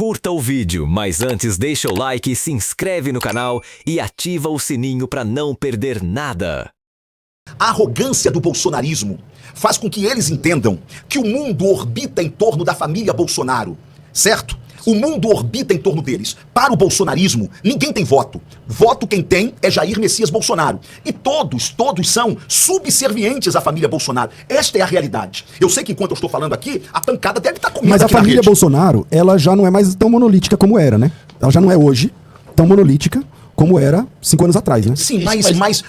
Curta o vídeo, mas antes deixa o like, se inscreve no canal e ativa o sininho para não perder nada. A arrogância do bolsonarismo faz com que eles entendam que o mundo orbita em torno da família Bolsonaro, certo? O mundo orbita em torno deles. Para o bolsonarismo, ninguém tem voto. Voto quem tem é Jair Messias Bolsonaro. E todos são subservientes à família Bolsonaro. Esta é a realidade. Eu sei que enquanto eu estou falando aqui, a pancada deve estar comendo. Mas a família Bolsonaro, ela já não é mais tão monolítica como era, né? Ela já não é hoje tão monolítica como era 5 anos atrás, né? Sim,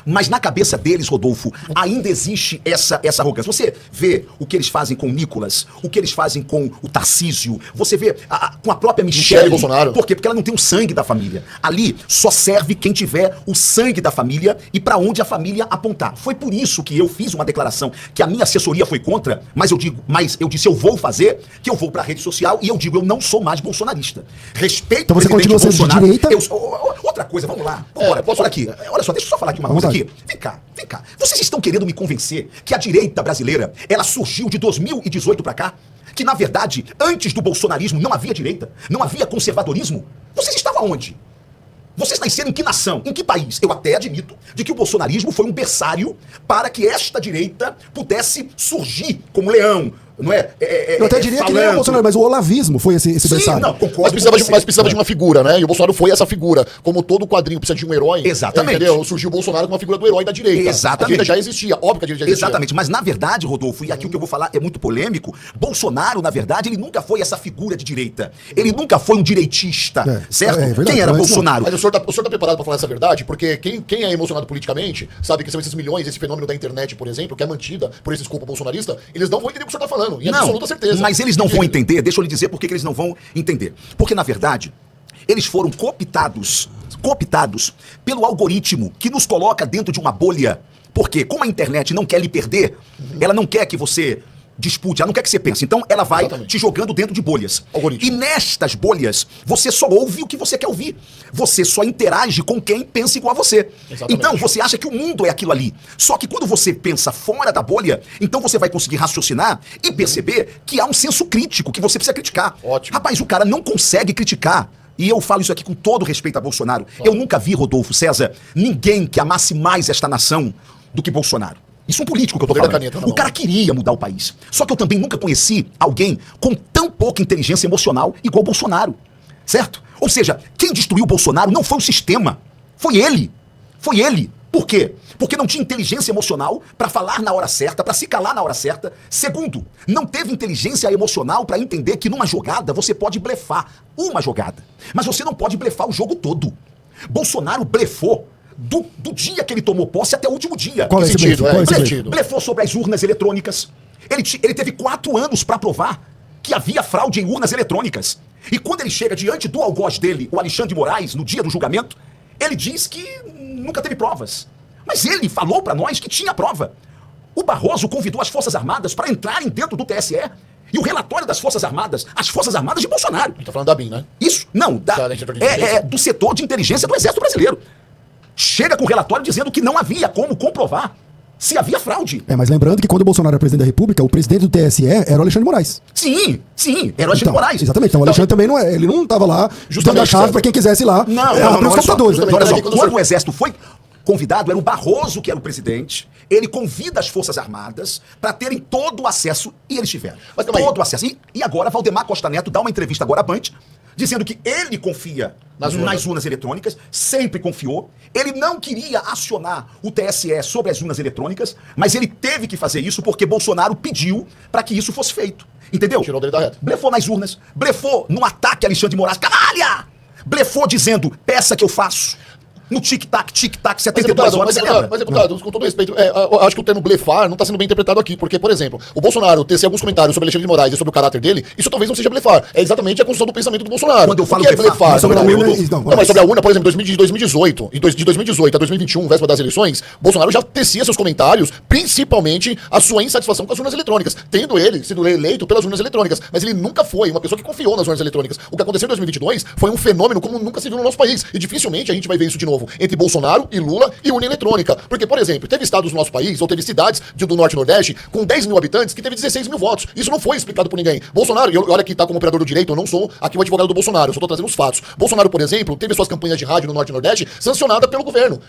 mas na cabeça deles, Rodolfo, ainda existe essa arrogância. Você vê o que eles fazem com o Nicolas, o que eles fazem com o Tarcísio, você vê com a própria Michelle Bolsonaro. Por quê? Porque ela não tem o sangue da família. Ali só serve quem tiver o sangue da família e pra onde a família apontar. Foi por isso que eu fiz uma declaração que a minha assessoria foi contra, mas eu disse eu vou fazer, que eu vou pra rede social e eu digo eu não sou mais bolsonarista. Respeito então o você presidente continua sendo Bolsonaro. de direita? Outra coisa, vamos lá. Olha aqui. Olha só, deixa eu só falar aqui uma coisa aqui. Vem cá. Vocês estão querendo me convencer que a direita brasileira, ela surgiu de 2018 pra cá? Que, na verdade, antes do bolsonarismo não havia direita? Não havia conservadorismo? Vocês estavam onde? Vocês nasceram em que nação? Em que país? Eu até admito de que o bolsonarismo foi um berçário para que esta direita pudesse surgir como leão, não é? Eu até diria que nem o Bolsonaro, mas o olavismo foi esse berçário. Não, concordo. Mas precisava de uma figura, né? E o Bolsonaro foi essa figura. Como todo quadrinho precisa de um herói. Exatamente. Entendeu? Surgiu o Bolsonaro como uma figura do herói da direita. Exatamente. A direita já existia, óbvio que a direita já existia. Exatamente, mas na verdade, Rodolfo, e aqui o que eu vou falar é muito polêmico, Bolsonaro, na verdade, ele nunca foi essa figura de direita. Ele nunca foi um direitista, certo? Verdade, quem era Bolsonaro? Mas o senhor tá preparado pra falar essa verdade? Porque quem é emocionado politicamente, sabe que são esses milhões, esse fenômeno da internet, por exemplo, que é mantida por esse escopo bolsonarista, eles não vão entender o que o senhor tá falando, em absoluta certeza. Mas eles não vão entender, deixa eu lhe dizer por que eles não vão entender. Porque, na verdade, eles foram cooptados pelo algoritmo que nos coloca dentro de uma bolha. Porque, como a internet não quer lhe perder, ela não quer que você dispute, ela não quer que você pense. Então, ela vai te jogando dentro de bolhas. Algoritmo. E nestas bolhas, você só ouve o que você quer ouvir. Você só interage com quem pensa igual a você. Exatamente. Então, você acha que o mundo é aquilo ali. Só que quando você pensa fora da bolha, então você vai conseguir raciocinar e perceber que há um senso crítico que você precisa criticar. Ótimo. Rapaz, o cara não consegue criticar. E eu falo isso aqui com todo respeito a Bolsonaro. Eu nunca vi, Rodolfo, César, ninguém que amasse mais esta nação do que Bolsonaro. Isso é um político que eu tô falando. O cara queria mudar o país. Só que eu também nunca conheci alguém com tão pouca inteligência emocional igual o Bolsonaro. Certo? Ou seja, quem destruiu o Bolsonaro não foi o sistema. Foi ele. Foi ele. Por quê? Porque não tinha inteligência emocional para falar na hora certa, para se calar na hora certa. Segundo, não teve inteligência emocional para entender que numa jogada você pode blefar uma jogada. Mas você não pode blefar o jogo todo. Bolsonaro blefou do dia que ele tomou posse até o último dia. Qual é esse sentido? Blefou sobre as urnas eletrônicas. Ele teve 4 anos para provar que havia fraude em urnas eletrônicas. E quando ele chega diante do algoz dele, o Alexandre de Moraes, no dia do julgamento, ele diz que nunca teve provas. Mas ele falou para nós que tinha prova. O Barroso convidou as Forças Armadas para entrarem dentro do TSE. E o relatório das Forças Armadas, as Forças Armadas de Bolsonaro. Tá falando da BIM, né? Isso, não, do setor de inteligência do Exército Brasileiro. Chega com o relatório dizendo que não havia como comprovar se havia fraude. Mas lembrando que quando o Bolsonaro era presidente da República, o presidente do TSE era o Alexandre de Moraes. Sim, era o Alexandre de Moraes. Exatamente, então o Alexandre também não é, ele não estava lá dando a chave para quem quisesse ir lá. Não, os computadores. Olha só, quando o Exército foi convidado, era o Barroso que era o presidente, ele convida as Forças Armadas para terem todo o acesso, e eles tiveram. Todo o acesso. E agora, Valdemar Costa Neto dá uma entrevista agora à Band, dizendo que ele confia nas urnas eletrônicas, sempre confiou. Ele não queria acionar o TSE sobre as urnas eletrônicas, mas ele teve que fazer isso porque Bolsonaro pediu para que isso fosse feito. Entendeu? Tirou dele da reta. Blefou nas urnas, blefou no ataque a Alexandre de Moraes, canalha! Blefou dizendo, peça que eu faço. No tic-tac, 72 horas, mas, deputado, com todo respeito, eu acho que o termo blefar não está sendo bem interpretado aqui, porque, por exemplo, o Bolsonaro tecer alguns comentários sobre Alexandre de Moraes e sobre o caráter dele, isso talvez não seja blefar. É exatamente a construção do pensamento do Bolsonaro. Quando eu falo blefar, sobre a urna, mas sobre a urna, por exemplo, de 2018 a 2021, véspera das eleições, Bolsonaro já tecia seus comentários, principalmente a sua insatisfação com as urnas eletrônicas, tendo ele sido eleito pelas urnas eletrônicas, mas ele nunca foi uma pessoa que confiou nas urnas eletrônicas. O que aconteceu em 2022 foi um fenômeno como nunca se viu no nosso país, e dificilmente a gente vai ver isso de novo. novo, entre Bolsonaro e Lula e urna eletrônica. Porque, por exemplo, teve estados do nosso país, ou teve cidades do Norte e Nordeste, com 10 mil habitantes, que teve 16 mil votos. Isso não foi explicado por ninguém. Bolsonaro, e olha que tá como operador do direito, eu não sou aqui o advogado do Bolsonaro, eu só tô trazendo os fatos. Bolsonaro, por exemplo, teve suas campanhas de rádio no Norte e Nordeste sancionada pelo governo.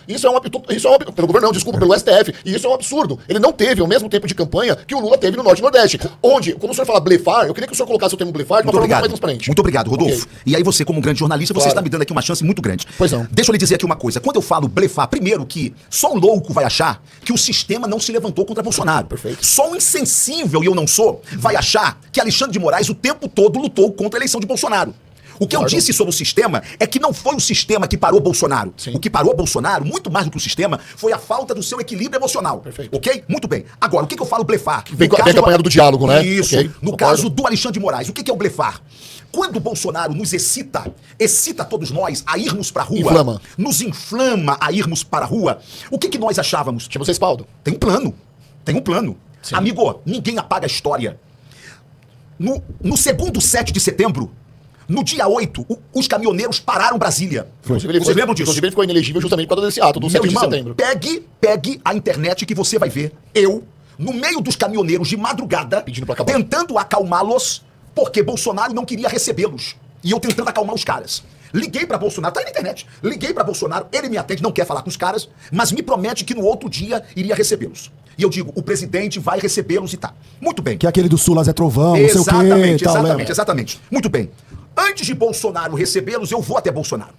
Pelo governo não, desculpa, pelo STF. E isso é um absurdo. Ele não teve o mesmo tempo de campanha que o Lula teve no Norte e Nordeste. Onde, quando o senhor fala blefar, eu queria que o senhor colocasse o termo blefar de uma forma mais transparente. Muito obrigado, Rodolfo. Okay. E aí você, como um grande jornalista, você está me dando aqui uma chance muito grande. Pois não. Deixa eu lhe dizer aqui uma coisa. Quando eu falo blefar, primeiro que só um louco vai achar que o sistema não se levantou contra Bolsonaro. Perfeito. Só um insensível, e eu não sou, vai achar que Alexandre de Moraes o tempo todo lutou contra a eleição de Bolsonaro. O que eu disse sobre o sistema é que não foi o sistema que parou Bolsonaro. Sim. O que parou Bolsonaro, muito mais do que o sistema, foi a falta do seu equilíbrio emocional. Perfeito. Ok? Muito bem. Agora, o que eu falo blefar? Vem acompanhado do diálogo, né? Isso. Okay. No caso do Alexandre de Moraes, o que é o blefar? Quando o Bolsonaro nos excita todos nós a irmos pra rua, Inflama. nos inflama a irmos para a rua, o que nós achávamos? Tínhamos respaldo. Tem um plano. Tem um plano. Sim. Amigo, ninguém apaga a história. No segundo 7 de setembro, no dia 8, os caminhoneiros pararam Brasília. Vocês lembram disso? Inclusive ele ficou inelegível justamente por causa desse ato do 7 de setembro. Pegue a internet que você vai ver eu, no meio dos caminhoneiros de madrugada, Pedindo pra acabar. tentando acalmá-los, porque Bolsonaro não queria recebê-los. E eu tentando acalmar os caras. Liguei pra Bolsonaro, tá aí na internet. Liguei pra Bolsonaro, ele me atende, não quer falar com os caras, mas me promete que no outro dia iria recebê-los. E eu digo, o presidente vai recebê-los e tá. Muito bem. Que é aquele do Sul, Zé Trovão, não sei o quê. Exatamente. Muito bem. Antes de Bolsonaro recebê-los, eu vou até Bolsonaro.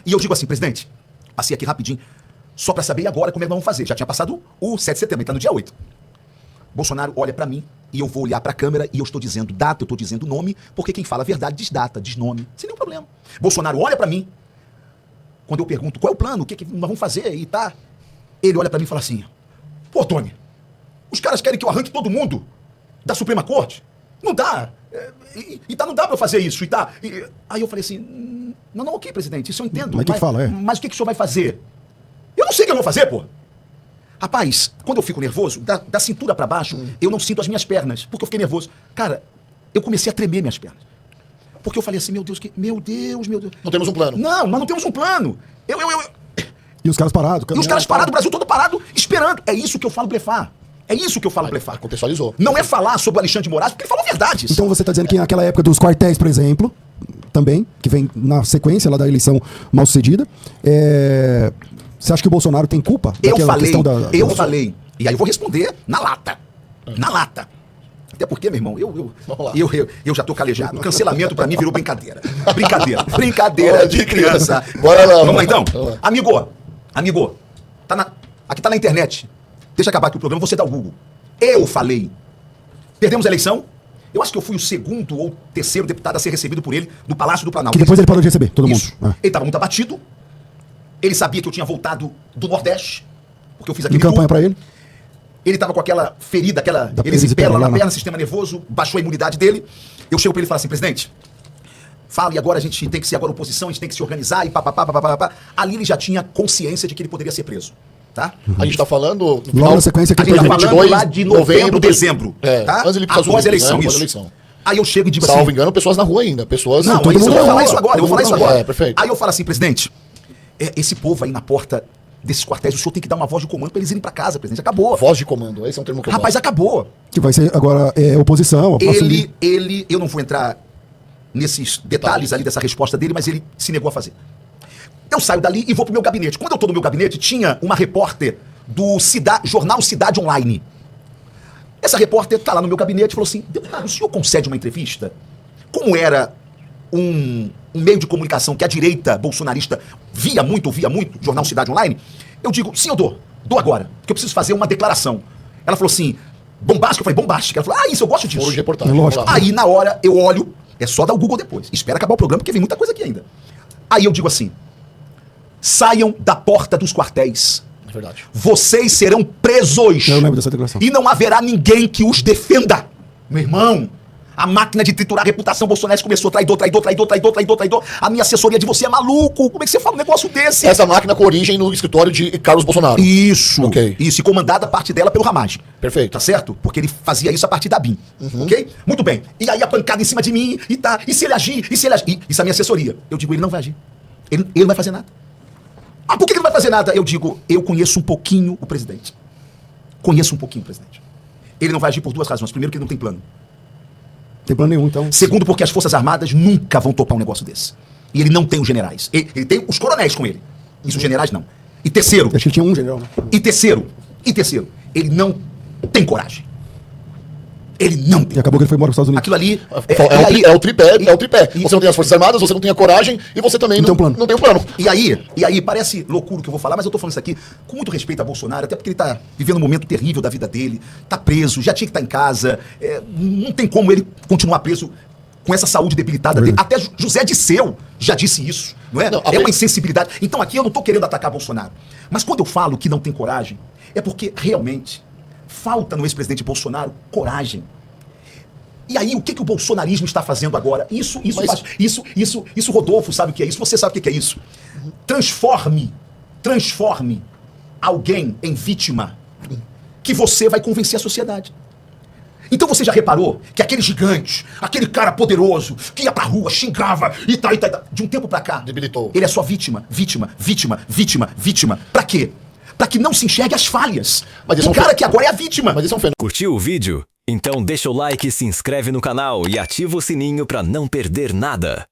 E eu digo assim, presidente, passei aqui rapidinho, só pra saber agora como é que nós vamos fazer. Já tinha passado o 7 de setembro, tá no dia 8. Bolsonaro olha pra mim e eu vou olhar pra câmera e eu estou dizendo data, eu estou dizendo nome, porque quem fala a verdade diz data, diz nome, sem nenhum problema. Bolsonaro olha pra mim, quando eu pergunto qual é o plano, o que nós vamos fazer e tá, ele olha pra mim e fala assim, pô, Tony, os caras querem que eu arranque todo mundo da Suprema Corte? Não dá. Não dá pra eu fazer isso. Aí eu falei assim, não, ok, presidente, isso eu entendo. Mas o que fala, é? Mas o que o senhor vai fazer? Eu não sei o que eu vou fazer, pô. Rapaz, quando eu fico nervoso, da cintura pra baixo, eu não sinto as minhas pernas, porque eu fiquei nervoso. Cara, eu comecei a tremer minhas pernas. Porque eu falei assim, meu Deus. Não temos um plano. Não, nós não temos um plano. E os caras parados. E os caras parados, o Brasil todo parado, esperando. É isso que eu falo blefar. Blefar. Contextualizou. Não é falar sobre o Alexandre de Moraes, porque ele falou verdades. Então você tá dizendo que naquela época dos quartéis, por exemplo, também, que vem na sequência lá da eleição mal sucedida, você acha que o Bolsonaro tem culpa? Eu falei. E aí eu vou responder na lata. Na lata. Até porque, meu irmão, eu já tô calejado. O cancelamento pra mim virou brincadeira. Brincadeira de criança. Bora lá. Vamos lá então? Amigo, aqui tá na internet. Deixa eu acabar aqui o programa, você dá o Google. Eu falei. Perdemos a eleição. Eu acho que eu fui o segundo ou terceiro deputado a ser recebido por ele no Palácio do Planalto. Que depois ele parou de receber, todo Isso. mundo. Ele estava muito abatido. Ele sabia que eu tinha voltado do Nordeste, porque eu fiz aquele campanha pra ele? Ele estava com aquela ferida, aquela erisipela na perna, sistema nervoso, baixou a imunidade dele. Eu chego para ele e falo assim, presidente, fala, e agora a gente tem que ser agora oposição, a gente tem que se organizar, e papapá. Ali ele já tinha consciência de que ele poderia ser preso. Tá? A gente tá falando... Logo na sequência que a gente tá falando lá de novembro, dezembro. Tá? Após a eleição, isso. Aí eu chego e digo assim... Salvo engano, pessoas na rua ainda. Pessoas... Não, eu vou falar isso agora. Perfeito. Aí eu falo assim, presidente, esse povo aí na porta desses quartéis, o senhor tem que dar uma voz de comando pra eles irem pra casa, presidente. Acabou. Voz de comando, esse é um termo que eu Rapaz, acabou. Que vai ser agora oposição. Eu não vou entrar nesses detalhes ali dessa resposta dele, mas ele se negou a fazer. Eu saio dali e vou pro meu gabinete. Quando eu tô no meu gabinete, tinha uma repórter do jornal Cidade Online. Essa repórter tá lá no meu gabinete e falou assim, deputado, o senhor concede uma entrevista? Como era um meio de comunicação que a direita bolsonarista ouvia muito, jornal Cidade Online, eu digo, sim, eu dou agora, porque eu preciso fazer uma declaração. Ela falou assim, bombástica? Eu falei, bombástica. Ela falou, isso, eu gosto disso. Foro de reportagem. Aí, na hora, eu olho, é só dar o Google depois. Espera acabar o programa, porque vem muita coisa aqui ainda. Aí eu digo assim, saiam da porta dos quartéis. É verdade. Vocês serão presos. Eu lembro dessa declaração. E não haverá ninguém que os defenda. Meu irmão, a máquina de triturar a reputação Bolsonaro começou traidor. A minha assessoria de você é maluco. Como é que você fala um negócio desse? Essa máquina com origem no escritório de Carlos Bolsonaro. Isso. Ok. Isso, e comandada a parte dela pelo Ramage. Perfeito. Tá certo? Porque ele fazia isso a partir da BIM. Ok? Muito bem. E aí a pancada em cima de mim, e se ele agir? Isso é a minha assessoria. Eu digo, ele não vai agir. Ele não vai fazer nada. Ah, por que ele não vai fazer nada? Eu digo, eu conheço um pouquinho o presidente. Conheço um pouquinho o presidente. Ele não vai agir por duas razões. Primeiro, que ele não tem plano. Não tem plano nenhum, então. Segundo, porque as Forças Armadas nunca vão topar um negócio desse. E ele não tem os generais. Ele tem os coronéis com ele. Isso os generais não. E terceiro, Acho que ele tinha um general, né? e terceiro, ele não tem coragem. Ele não tem. E acabou que ele foi embora para os Estados Unidos. Aquilo ali É o tripé. Você não tem as Forças Armadas, você não tem a coragem e você também Não tem um plano. não tem um plano. E aí, parece loucura o que eu vou falar, mas eu tô falando isso aqui com muito respeito a Bolsonaro, até porque ele tá vivendo um momento terrível da vida dele, tá preso, já tinha que estar em casa, não tem como ele continuar preso com essa saúde debilitada dele. Até José Disseu já disse isso, não é? É uma insensibilidade. Então aqui eu não tô querendo atacar Bolsonaro, mas quando eu falo que não tem coragem, é porque realmente falta no ex-presidente Bolsonaro coragem. E aí, o que o bolsonarismo está fazendo agora? Isso, Rodolfo, sabe o que é isso? Você sabe o que é isso? Transforme alguém em vítima que você vai convencer a sociedade. Então você já reparou que aquele gigante, aquele cara poderoso, que ia pra rua, xingava e tal, de um tempo pra cá, Debilitou. ele é só vítima. Pra quê? Pra que não se enxergue as falhas. Mas isso O é um cara que agora é a vítima. Mas isso é um fenômeno. Curtiu o vídeo? Então deixa o like, se inscreve no canal e ativa o sininho para não perder nada.